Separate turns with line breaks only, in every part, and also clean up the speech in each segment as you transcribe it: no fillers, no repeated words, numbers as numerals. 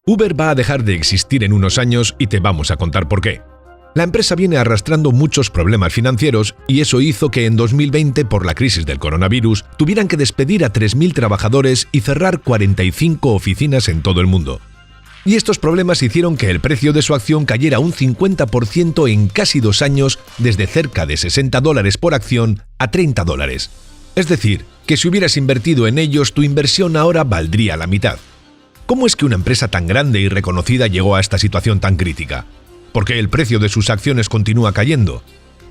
Uber va a dejar de existir en unos años y te vamos a contar por qué. La empresa viene arrastrando muchos problemas financieros y eso hizo que en 2020, por la crisis del coronavirus, tuvieran que despedir a 3.000 trabajadores y cerrar 45 oficinas en todo el mundo. Y estos problemas hicieron que el precio de su acción cayera un 50% en casi 2 años, desde cerca de $60 por acción a $30. Es decir, que si hubieras invertido en ellos, tu inversión ahora valdría la mitad. ¿Cómo es que una empresa tan grande y reconocida llegó a esta situación tan crítica? ¿Por qué el precio de sus acciones continúa cayendo?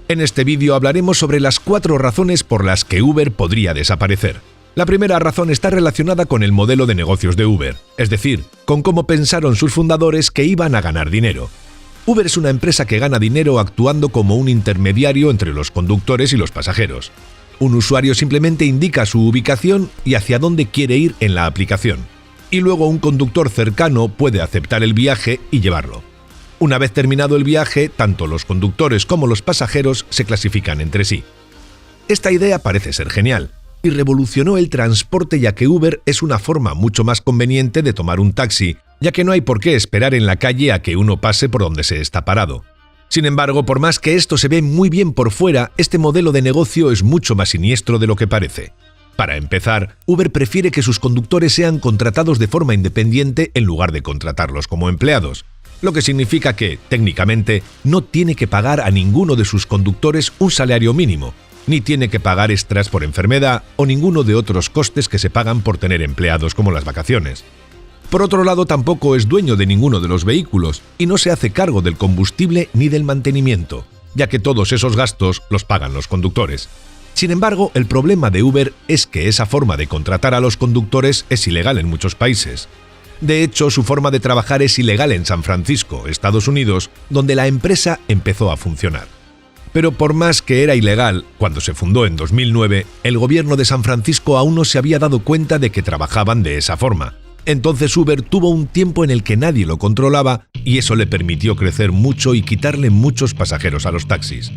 En este vídeo hablaremos sobre las 4 razones por las que Uber podría desaparecer. La primera razón está relacionada con el modelo de negocios de Uber, es decir, con cómo pensaron sus fundadores que iban a ganar dinero. Uber es una empresa que gana dinero actuando como un intermediario entre los conductores y los pasajeros. Un usuario simplemente indica su ubicación y hacia dónde quiere ir en la aplicación. Y luego un conductor cercano puede aceptar el viaje y llevarlo. Una vez terminado el viaje, tanto los conductores como los pasajeros se clasifican entre sí. Esta idea parece ser genial y revolucionó el transporte, ya que Uber es una forma mucho más conveniente de tomar un taxi, ya que no hay por qué esperar en la calle a que uno pase por donde se está parado. Sin embargo, por más que esto se ve muy bien por fuera, este modelo de negocio es mucho más siniestro de lo que parece. Para empezar, Uber prefiere que sus conductores sean contratados de forma independiente en lugar de contratarlos como empleados, lo que significa que, técnicamente, no tiene que pagar a ninguno de sus conductores un salario mínimo, ni tiene que pagar extras por enfermedad o ninguno de otros costes que se pagan por tener empleados como las vacaciones. Por otro lado, tampoco es dueño de ninguno de los vehículos y no se hace cargo del combustible ni del mantenimiento, ya que todos esos gastos los pagan los conductores. Sin embargo, el problema de Uber es que esa forma de contratar a los conductores es ilegal en muchos países. De hecho, su forma de trabajar es ilegal en San Francisco, Estados Unidos, donde la empresa empezó a funcionar. Pero por más que era ilegal, cuando se fundó en 2009, el gobierno de San Francisco aún no se había dado cuenta de que trabajaban de esa forma. Entonces Uber tuvo un tiempo en el que nadie lo controlaba y eso le permitió crecer mucho y quitarle muchos pasajeros a los taxis.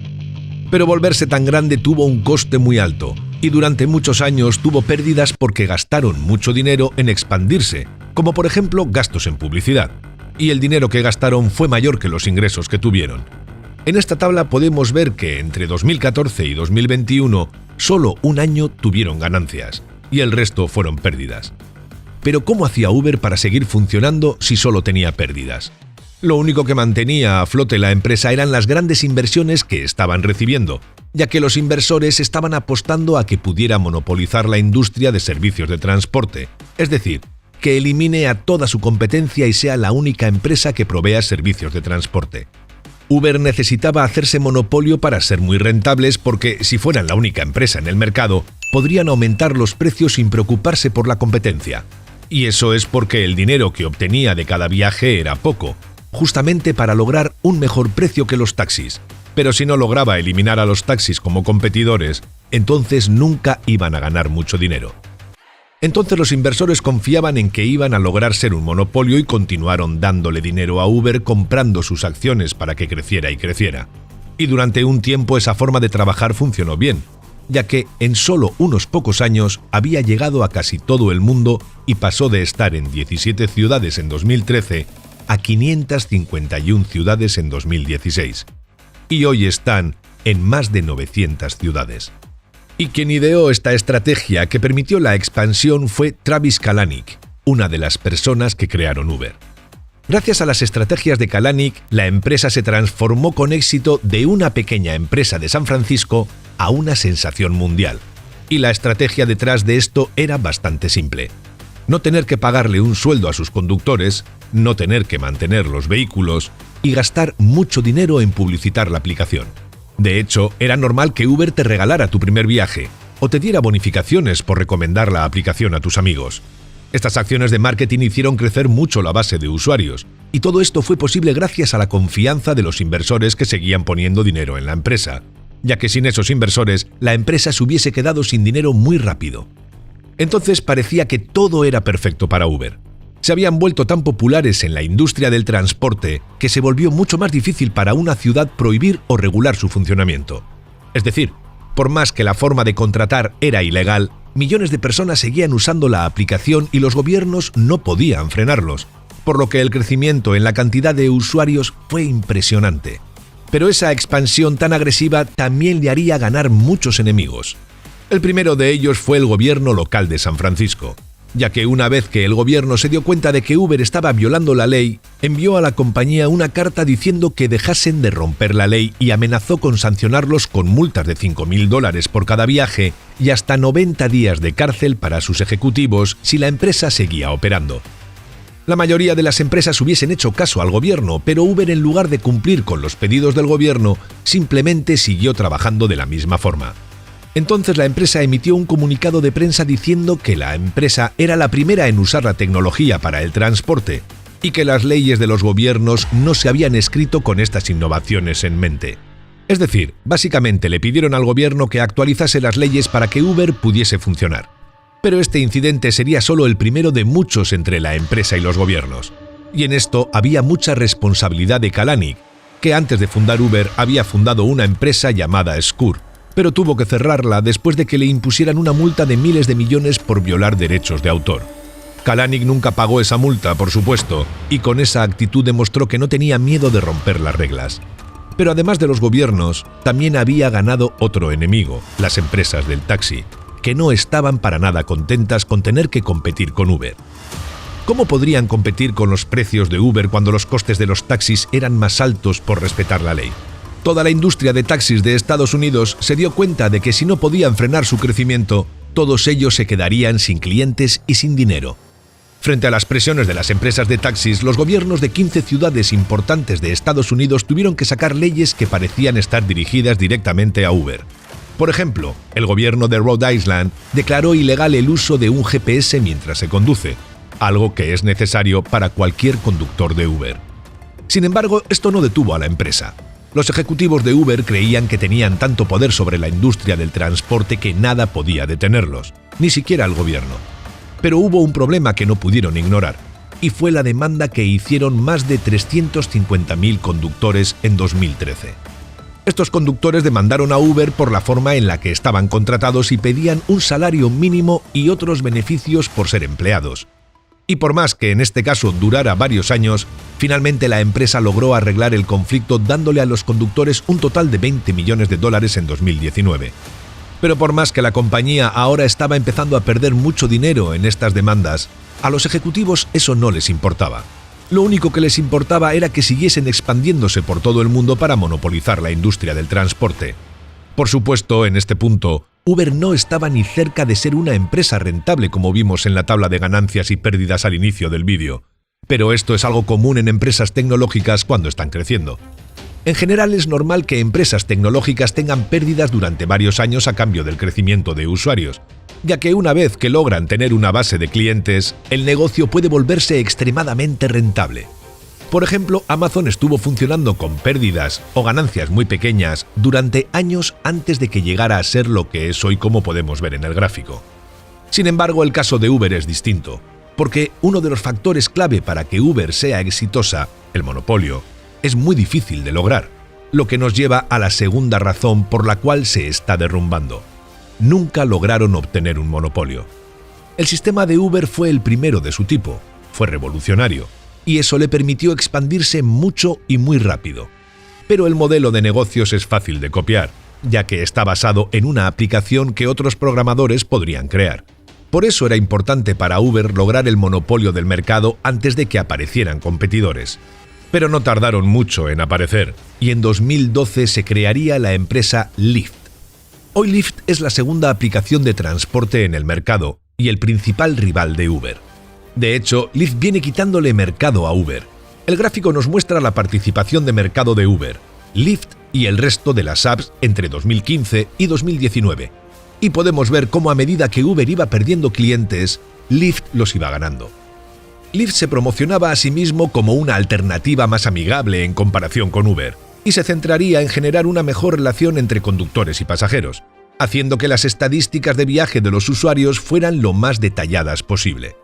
Pero volverse tan grande tuvo un coste muy alto y durante muchos años tuvo pérdidas porque gastaron mucho dinero en expandirse, como por ejemplo gastos en publicidad, y el dinero que gastaron fue mayor que los ingresos que tuvieron. En esta tabla podemos ver que entre 2014 y 2021 solo un año tuvieron ganancias y el resto fueron pérdidas. Pero ¿cómo hacía Uber para seguir funcionando si solo tenía pérdidas? Lo único que mantenía a flote la empresa eran las grandes inversiones que estaban recibiendo, ya que los inversores estaban apostando a que pudiera monopolizar la industria de servicios de transporte, es decir, que elimine a toda su competencia y sea la única empresa que provea servicios de transporte. Uber necesitaba hacerse monopolio para ser muy rentables porque, si fueran la única empresa en el mercado, podrían aumentar los precios sin preocuparse por la competencia. Y eso es porque el dinero que obtenía de cada viaje era poco, justamente para lograr un mejor precio que los taxis. Pero si no lograba eliminar a los taxis como competidores, entonces nunca iban a ganar mucho dinero. Entonces los inversores confiaban en que iban a lograr ser un monopolio y continuaron dándole dinero a Uber comprando sus acciones para que creciera y creciera. Y durante un tiempo esa forma de trabajar funcionó bien, ya que en solo unos pocos años había llegado a casi todo el mundo y pasó de estar en 17 ciudades en 2013 a 551 ciudades en 2016. Y hoy están en más de 900 ciudades. Y quien ideó esta estrategia que permitió la expansión fue Travis Kalanick, una de las personas que crearon Uber. Gracias a las estrategias de Kalanick, la empresa se transformó con éxito de una pequeña empresa de San Francisco a una sensación mundial. Y la estrategia detrás de esto era bastante simple. No tener que pagarle un sueldo a sus conductores, no tener que mantener los vehículos y gastar mucho dinero en publicitar la aplicación. De hecho, era normal que Uber te regalara tu primer viaje o te diera bonificaciones por recomendar la aplicación a tus amigos. Estas acciones de marketing hicieron crecer mucho la base de usuarios y todo esto fue posible gracias a la confianza de los inversores que seguían poniendo dinero en la empresa, ya que sin esos inversores la empresa se hubiese quedado sin dinero muy rápido. Entonces parecía que todo era perfecto para Uber. Se habían vuelto tan populares en la industria del transporte que se volvió mucho más difícil para una ciudad prohibir o regular su funcionamiento. Es decir, por más que la forma de contratar era ilegal, millones de personas seguían usando la aplicación y los gobiernos no podían frenarlos, por lo que el crecimiento en la cantidad de usuarios fue impresionante. Pero esa expansión tan agresiva también le haría ganar muchos enemigos. El primero de ellos fue el gobierno local de San Francisco, ya que una vez que el gobierno se dio cuenta de que Uber estaba violando la ley, envió a la compañía una carta diciendo que dejasen de romper la ley y amenazó con sancionarlos con multas de $5.000 por cada viaje y hasta 90 días de cárcel para sus ejecutivos si la empresa seguía operando. La mayoría de las empresas hubiesen hecho caso al gobierno, pero Uber, en lugar de cumplir con los pedidos del gobierno, simplemente siguió trabajando de la misma forma. Entonces la empresa emitió un comunicado de prensa diciendo que la empresa era la primera en usar la tecnología para el transporte y que las leyes de los gobiernos no se habían escrito con estas innovaciones en mente. Es decir, básicamente le pidieron al gobierno que actualizase las leyes para que Uber pudiese funcionar. Pero este incidente sería solo el primero de muchos entre la empresa y los gobiernos. Y en esto había mucha responsabilidad de Kalanick, que antes de fundar Uber había fundado una empresa llamada Skur, pero tuvo que cerrarla después de que le impusieran una multa de miles de millones por violar derechos de autor. Kalanick nunca pagó esa multa, por supuesto, y con esa actitud demostró que no tenía miedo de romper las reglas. Pero además de los gobiernos, también había ganado otro enemigo, las empresas del taxi, que no estaban para nada contentas con tener que competir con Uber. ¿Cómo podrían competir con los precios de Uber cuando los costes de los taxis eran más altos por respetar la ley? Toda la industria de taxis de Estados Unidos se dio cuenta de que si no podían frenar su crecimiento, todos ellos se quedarían sin clientes y sin dinero. Frente a las presiones de las empresas de taxis, los gobiernos de 15 ciudades importantes de Estados Unidos tuvieron que sacar leyes que parecían estar dirigidas directamente a Uber. Por ejemplo, el gobierno de Rhode Island declaró ilegal el uso de un GPS mientras se conduce, algo que es necesario para cualquier conductor de Uber. Sin embargo, esto no detuvo a la empresa. Los ejecutivos de Uber creían que tenían tanto poder sobre la industria del transporte que nada podía detenerlos, ni siquiera el gobierno. Pero hubo un problema que no pudieron ignorar, y fue la demanda que hicieron más de 350.000 conductores en 2013. Estos conductores demandaron a Uber por la forma en la que estaban contratados y pedían un salario mínimo y otros beneficios por ser empleados. Y por más que en este caso durara varios años, finalmente la empresa logró arreglar el conflicto dándole a los conductores un total de $20 millones en 2019. Pero por más que la compañía ahora estaba empezando a perder mucho dinero en estas demandas, a los ejecutivos eso no les importaba. Lo único que les importaba era que siguiesen expandiéndose por todo el mundo para monopolizar la industria del transporte. Por supuesto, en este punto, Uber no estaba ni cerca de ser una empresa rentable como vimos en la tabla de ganancias y pérdidas al inicio del vídeo. Pero esto es algo común en empresas tecnológicas cuando están creciendo. En general es normal que empresas tecnológicas tengan pérdidas durante varios años a cambio del crecimiento de usuarios, ya que una vez que logran tener una base de clientes, el negocio puede volverse extremadamente rentable. Por ejemplo, Amazon estuvo funcionando con pérdidas o ganancias muy pequeñas durante años antes de que llegara a ser lo que es hoy, como podemos ver en el gráfico. Sin embargo, el caso de Uber es distinto, porque uno de los factores clave para que Uber sea exitosa, el monopolio, es muy difícil de lograr, lo que nos lleva a la segunda razón por la cual se está derrumbando. Nunca lograron obtener un monopolio. El sistema de Uber fue el primero de su tipo, fue revolucionario, y eso le permitió expandirse mucho y muy rápido. Pero el modelo de negocios es fácil de copiar, ya que está basado en una aplicación que otros programadores podrían crear. Por eso era importante para Uber lograr el monopolio del mercado antes de que aparecieran competidores. Pero no tardaron mucho en aparecer, y en 2012 se crearía la empresa Lyft. Hoy Lyft es la segunda aplicación de transporte en el mercado y el principal rival de Uber. De hecho, Lyft viene quitándole mercado a Uber. El gráfico nos muestra la participación de mercado de Uber, Lyft y el resto de las apps entre 2015 y 2019. Y podemos ver cómo a medida que Uber iba perdiendo clientes, Lyft los iba ganando. Lyft se promocionaba a sí mismo como una alternativa más amigable en comparación con Uber, y se centraría en generar una mejor relación entre conductores y pasajeros, haciendo que las estadísticas de viaje de los usuarios fueran lo más detalladas posible.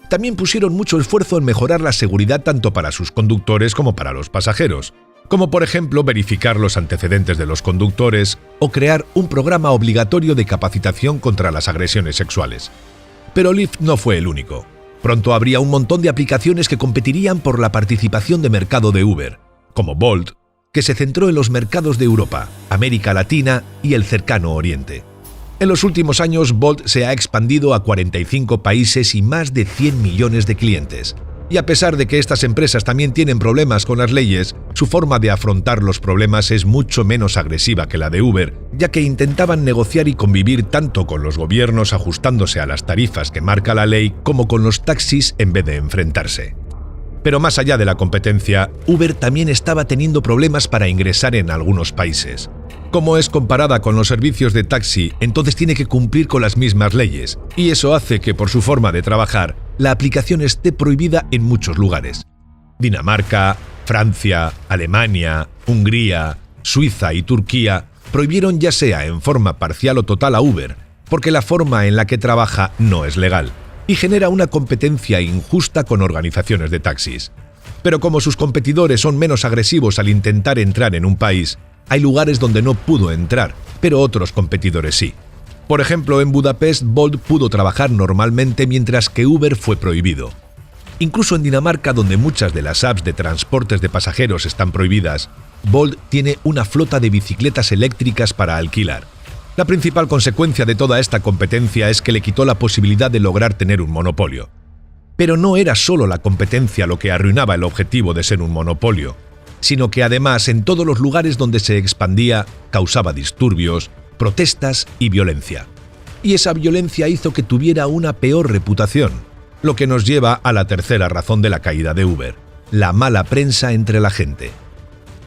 También pusieron mucho esfuerzo en mejorar la seguridad tanto para sus conductores como para los pasajeros, como por ejemplo verificar los antecedentes de los conductores o crear un programa obligatorio de capacitación contra las agresiones sexuales. Pero Lyft no fue el único. Pronto habría un montón de aplicaciones que competirían por la participación de mercado de Uber, como Bolt, que se centró en los mercados de Europa, América Latina y el cercano Oriente. En los últimos años, Bolt se ha expandido a 45 países y más de 100 millones de clientes. Y a pesar de que estas empresas también tienen problemas con las leyes, su forma de afrontar los problemas es mucho menos agresiva que la de Uber, ya que intentaban negociar y convivir tanto con los gobiernos ajustándose a las tarifas que marca la ley como con los taxis en vez de enfrentarse. Pero más allá de la competencia, Uber también estaba teniendo problemas para ingresar en algunos países. Como es comparada con los servicios de taxi, entonces tiene que cumplir con las mismas leyes, y eso hace que por su forma de trabajar, la aplicación esté prohibida en muchos lugares. Dinamarca, Francia, Alemania, Hungría, Suiza y Turquía prohibieron ya sea en forma parcial o total a Uber, porque la forma en la que trabaja no es legal, y genera una competencia injusta con organizaciones de taxis. Pero como sus competidores son menos agresivos al intentar entrar en un país, hay lugares donde no pudo entrar, pero otros competidores sí. Por ejemplo, en Budapest, Bolt pudo trabajar normalmente mientras que Uber fue prohibido. Incluso en Dinamarca, donde muchas de las apps de transportes de pasajeros están prohibidas, Bolt tiene una flota de bicicletas eléctricas para alquilar. La principal consecuencia de toda esta competencia es que le quitó la posibilidad de lograr tener un monopolio. Pero no era solo la competencia lo que arruinaba el objetivo de ser un monopolio, sino que además en todos los lugares donde se expandía causaba disturbios, protestas y violencia. Y esa violencia hizo que tuviera una peor reputación, lo que nos lleva a la tercera razón de la caída de Uber: la mala prensa entre la gente.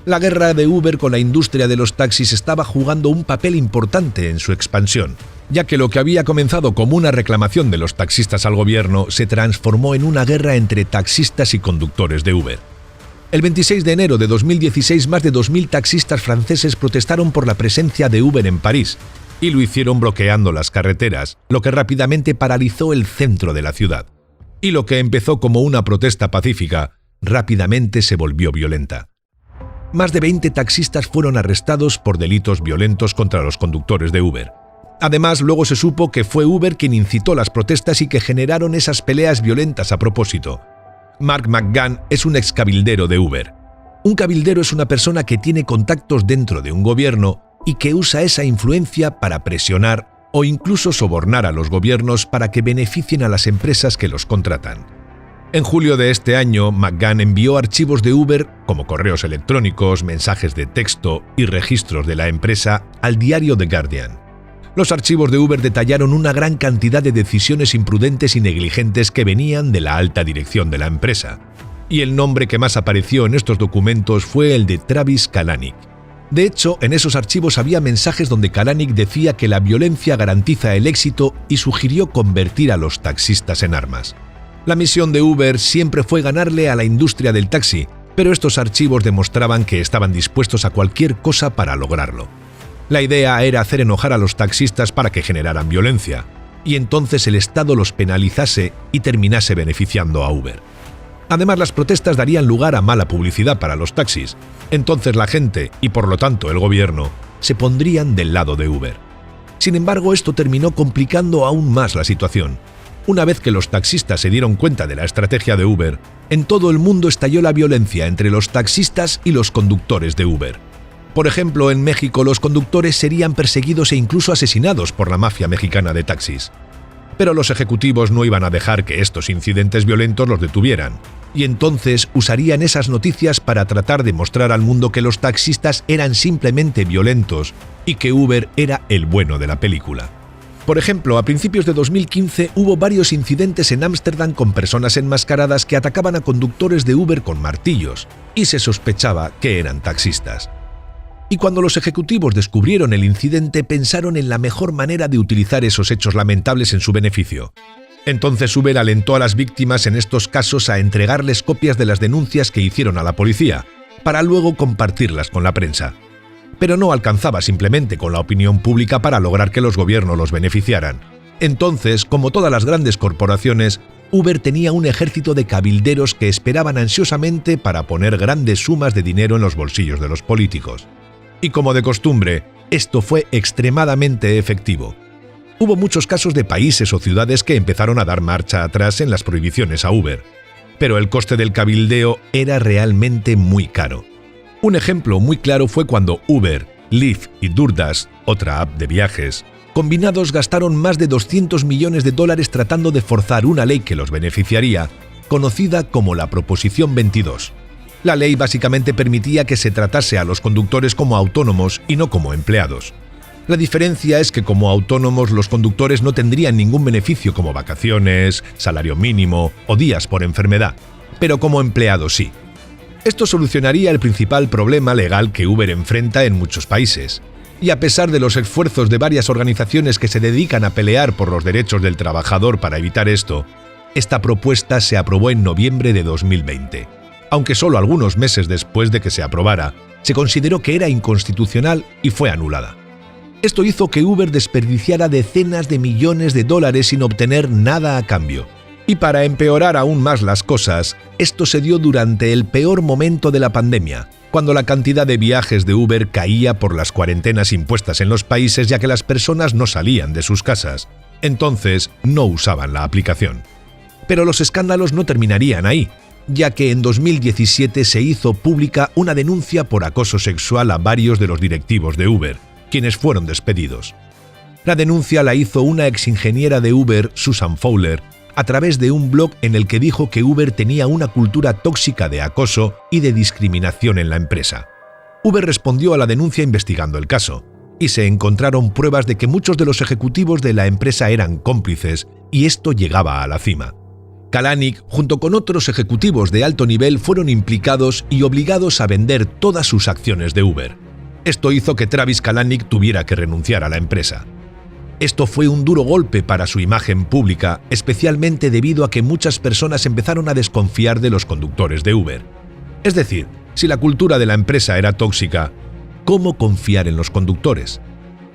La guerra de Uber con la industria de los taxis estaba jugando un papel importante en su expansión, ya que lo que había comenzado como una reclamación de los taxistas al gobierno se transformó en una guerra entre taxistas y conductores de Uber. El 26 de enero de 2016, más de 2.000 taxistas franceses protestaron por la presencia de Uber en París, y lo hicieron bloqueando las carreteras, lo que rápidamente paralizó el centro de la ciudad. Y lo que empezó como una protesta pacífica, rápidamente se volvió violenta. Más de 20 taxistas fueron arrestados por delitos violentos contra los conductores de Uber. Además, luego se supo que fue Uber quien incitó las protestas y que generaron esas peleas violentas a propósito. Mark McGann es un excabildero de Uber. Un cabildero es una persona que tiene contactos dentro de un gobierno y que usa esa influencia para presionar o incluso sobornar a los gobiernos para que beneficien a las empresas que los contratan. En julio de este año, McGann envió archivos de Uber, como correos electrónicos, mensajes de texto y registros de la empresa, al diario The Guardian. Los archivos de Uber detallaron una gran cantidad de decisiones imprudentes y negligentes que venían de la alta dirección de la empresa. Y el nombre que más apareció en estos documentos fue el de Travis Kalanick. De hecho, en esos archivos había mensajes donde Kalanick decía que la violencia garantiza el éxito y sugirió convertir a los taxistas en armas. La misión de Uber siempre fue ganarle a la industria del taxi, pero estos archivos demostraban que estaban dispuestos a cualquier cosa para lograrlo. La idea era hacer enojar a los taxistas para que generaran violencia, y entonces el Estado los penalizase y terminase beneficiando a Uber. Además, las protestas darían lugar a mala publicidad para los taxis, entonces la gente, y por lo tanto el gobierno, se pondrían del lado de Uber. Sin embargo, esto terminó complicando aún más la situación. Una vez que los taxistas se dieron cuenta de la estrategia de Uber, en todo el mundo estalló la violencia entre los taxistas y los conductores de Uber. Por ejemplo, en México los conductores serían perseguidos e incluso asesinados por la mafia mexicana de taxis. Pero los ejecutivos no iban a dejar que estos incidentes violentos los detuvieran, y entonces usarían esas noticias para tratar de mostrar al mundo que los taxistas eran simplemente violentos y que Uber era el bueno de la película. Por ejemplo, a principios de 2015 hubo varios incidentes en Ámsterdam con personas enmascaradas que atacaban a conductores de Uber con martillos, y se sospechaba que eran taxistas. Y cuando los ejecutivos descubrieron el incidente, pensaron en la mejor manera de utilizar esos hechos lamentables en su beneficio. Entonces Uber alentó a las víctimas en estos casos a entregarles copias de las denuncias que hicieron a la policía, para luego compartirlas con la prensa. Pero no alcanzaba simplemente con la opinión pública para lograr que los gobiernos los beneficiaran. Entonces, como todas las grandes corporaciones, Uber tenía un ejército de cabilderos que esperaban ansiosamente para poner grandes sumas de dinero en los bolsillos de los políticos. Y como de costumbre, esto fue extremadamente efectivo. Hubo muchos casos de países o ciudades que empezaron a dar marcha atrás en las prohibiciones a Uber, pero el coste del cabildeo era realmente muy caro. Un ejemplo muy claro fue cuando Uber, Lyft y DoorDash, otra app de viajes, combinados gastaron más de $200 millones tratando de forzar una ley que los beneficiaría, conocida como la Proposición 22. La ley básicamente permitía que se tratase a los conductores como autónomos y no como empleados. La diferencia es que como autónomos los conductores no tendrían ningún beneficio como vacaciones, salario mínimo o días por enfermedad, pero como empleados sí. Esto solucionaría el principal problema legal que Uber enfrenta en muchos países. Y a pesar de los esfuerzos de varias organizaciones que se dedican a pelear por los derechos del trabajador para evitar esto, esta propuesta se aprobó en noviembre de 2020. Aunque solo algunos meses después de que se aprobara, se consideró que era inconstitucional y fue anulada. Esto hizo que Uber desperdiciara decenas de millones de dólares sin obtener nada a cambio. Y para empeorar aún más las cosas, esto se dio durante el peor momento de la pandemia, cuando la cantidad de viajes de Uber caía por las cuarentenas impuestas en los países ya que las personas no salían de sus casas. Entonces, no usaban la aplicación. Pero los escándalos no terminarían ahí, ya que en 2017 se hizo pública una denuncia por acoso sexual a varios de los directivos de Uber, quienes fueron despedidos. La denuncia la hizo una exingeniera de Uber, Susan Fowler, a través de un blog en el que dijo que Uber tenía una cultura tóxica de acoso y de discriminación en la empresa. Uber respondió a la denuncia investigando el caso, y se encontraron pruebas de que muchos de los ejecutivos de la empresa eran cómplices, y esto llegaba a la cima. Kalanick, junto con otros ejecutivos de alto nivel, fueron implicados y obligados a vender todas sus acciones de Uber. Esto hizo que Travis Kalanick tuviera que renunciar a la empresa. Esto fue un duro golpe para su imagen pública, especialmente debido a que muchas personas empezaron a desconfiar de los conductores de Uber. Es decir, si la cultura de la empresa era tóxica, ¿cómo confiar en los conductores?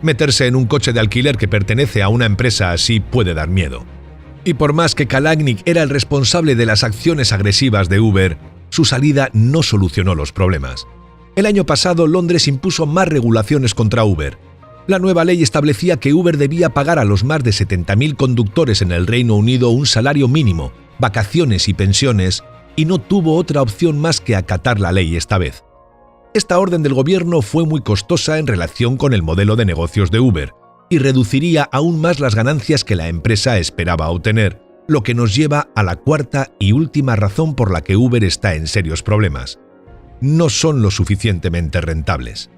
Meterse en un coche de alquiler que pertenece a una empresa así puede dar miedo. Y por más que Kalanick era el responsable de las acciones agresivas de Uber, su salida no solucionó los problemas. El año pasado, Londres impuso más regulaciones contra Uber. La nueva ley establecía que Uber debía pagar a los más de 70.000 conductores en el Reino Unido un salario mínimo, vacaciones y pensiones, y no tuvo otra opción más que acatar la ley esta vez. Esta orden del gobierno fue muy costosa en relación con el modelo de negocios de Uber, y reduciría aún más las ganancias que la empresa esperaba obtener, lo que nos lleva a la cuarta y última razón por la que Uber está en serios problemas. No son lo suficientemente rentables.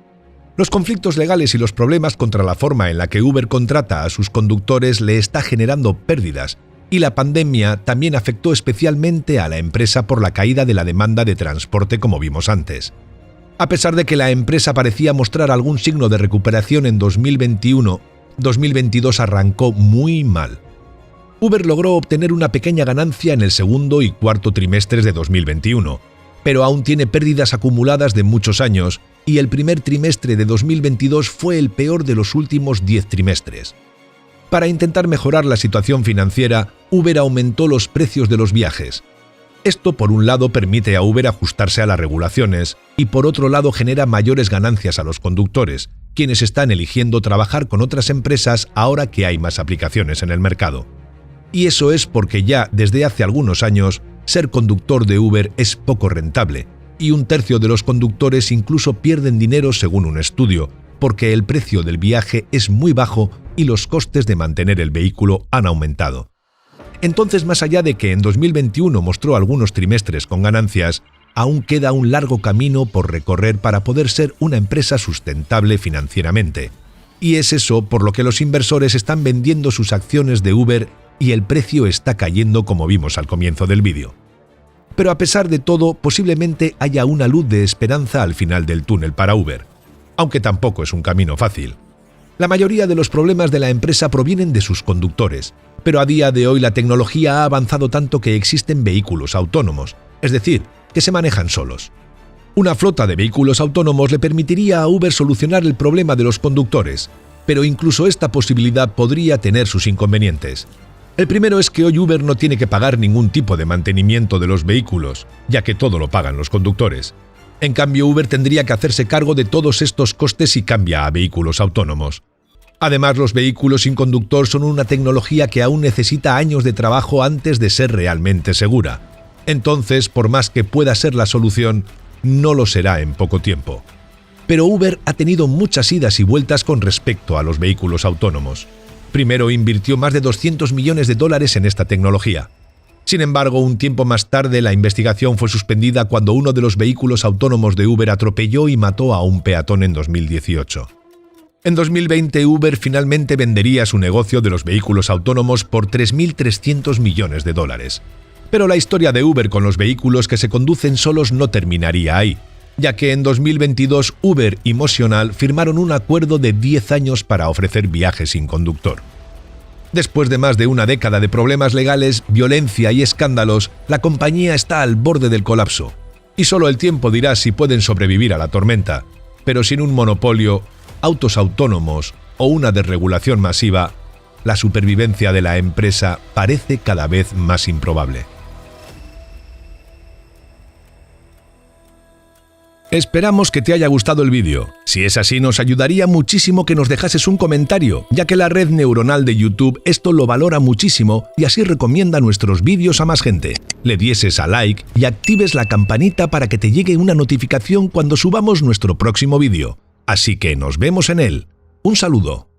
Los conflictos legales y los problemas contra la forma en la que Uber contrata a sus conductores le está generando pérdidas, y la pandemia también afectó especialmente a la empresa por la caída de la demanda de transporte como vimos antes. A pesar de que la empresa parecía mostrar algún signo de recuperación en 2021, 2022 arrancó muy mal. Uber logró obtener una pequeña ganancia en el segundo y cuarto trimestres de 2021, pero aún tiene pérdidas acumuladas de muchos años y el primer trimestre de 2022 fue el peor de los últimos 10 trimestres. Para intentar mejorar la situación financiera, Uber aumentó los precios de los viajes. Esto, por un lado, permite a Uber ajustarse a las regulaciones y, por otro lado, genera mayores ganancias a los conductores, quienes están eligiendo trabajar con otras empresas ahora que hay más aplicaciones en el mercado. Y eso es porque ya desde hace algunos años, ser conductor de Uber es poco rentable, y un tercio de los conductores incluso pierden dinero según un estudio, porque el precio del viaje es muy bajo y los costes de mantener el vehículo han aumentado. Entonces, más allá de que en 2021 mostró algunos trimestres con ganancias, aún queda un largo camino por recorrer para poder ser una empresa sustentable financieramente. Y es eso por lo que los inversores están vendiendo sus acciones de Uber y el precio está cayendo como vimos al comienzo del vídeo. Pero a pesar de todo, posiblemente haya una luz de esperanza al final del túnel para Uber, aunque tampoco es un camino fácil. La mayoría de los problemas de la empresa provienen de sus conductores, pero a día de hoy la tecnología ha avanzado tanto que existen vehículos autónomos, es decir, que se manejan solos. Una flota de vehículos autónomos le permitiría a Uber solucionar el problema de los conductores, pero incluso esta posibilidad podría tener sus inconvenientes. El primero es que hoy Uber no tiene que pagar ningún tipo de mantenimiento de los vehículos, ya que todo lo pagan los conductores. En cambio, Uber tendría que hacerse cargo de todos estos costes si cambia a vehículos autónomos. Además, los vehículos sin conductor son una tecnología que aún necesita años de trabajo antes de ser realmente segura. Entonces, por más que pueda ser la solución, no lo será en poco tiempo. Pero Uber ha tenido muchas idas y vueltas con respecto a los vehículos autónomos. Primero invirtió más de $200 millones en esta tecnología. Sin embargo, un tiempo más tarde la investigación fue suspendida cuando uno de los vehículos autónomos de Uber atropelló y mató a un peatón en 2018. En 2020, Uber finalmente vendería su negocio de los vehículos autónomos por $3.300 millones. Pero la historia de Uber con los vehículos que se conducen solos no terminaría ahí, ya que en 2022 Uber y Motional firmaron un acuerdo de 10 años para ofrecer viajes sin conductor. Después de más de una década de problemas legales, violencia y escándalos, la compañía está al borde del colapso. Y solo el tiempo dirá si pueden sobrevivir a la tormenta. Pero sin un monopolio, autos autónomos o una desregulación masiva, la supervivencia de la empresa parece cada vez más improbable. Esperamos que te haya gustado el vídeo. Si es así, nos ayudaría muchísimo que nos dejases un comentario, ya que la red neuronal de YouTube esto lo valora muchísimo y así recomienda nuestros vídeos a más gente. Le dieses a like y actives la campanita para que te llegue una notificación cuando subamos nuestro próximo vídeo. Así que nos vemos en él. Un saludo.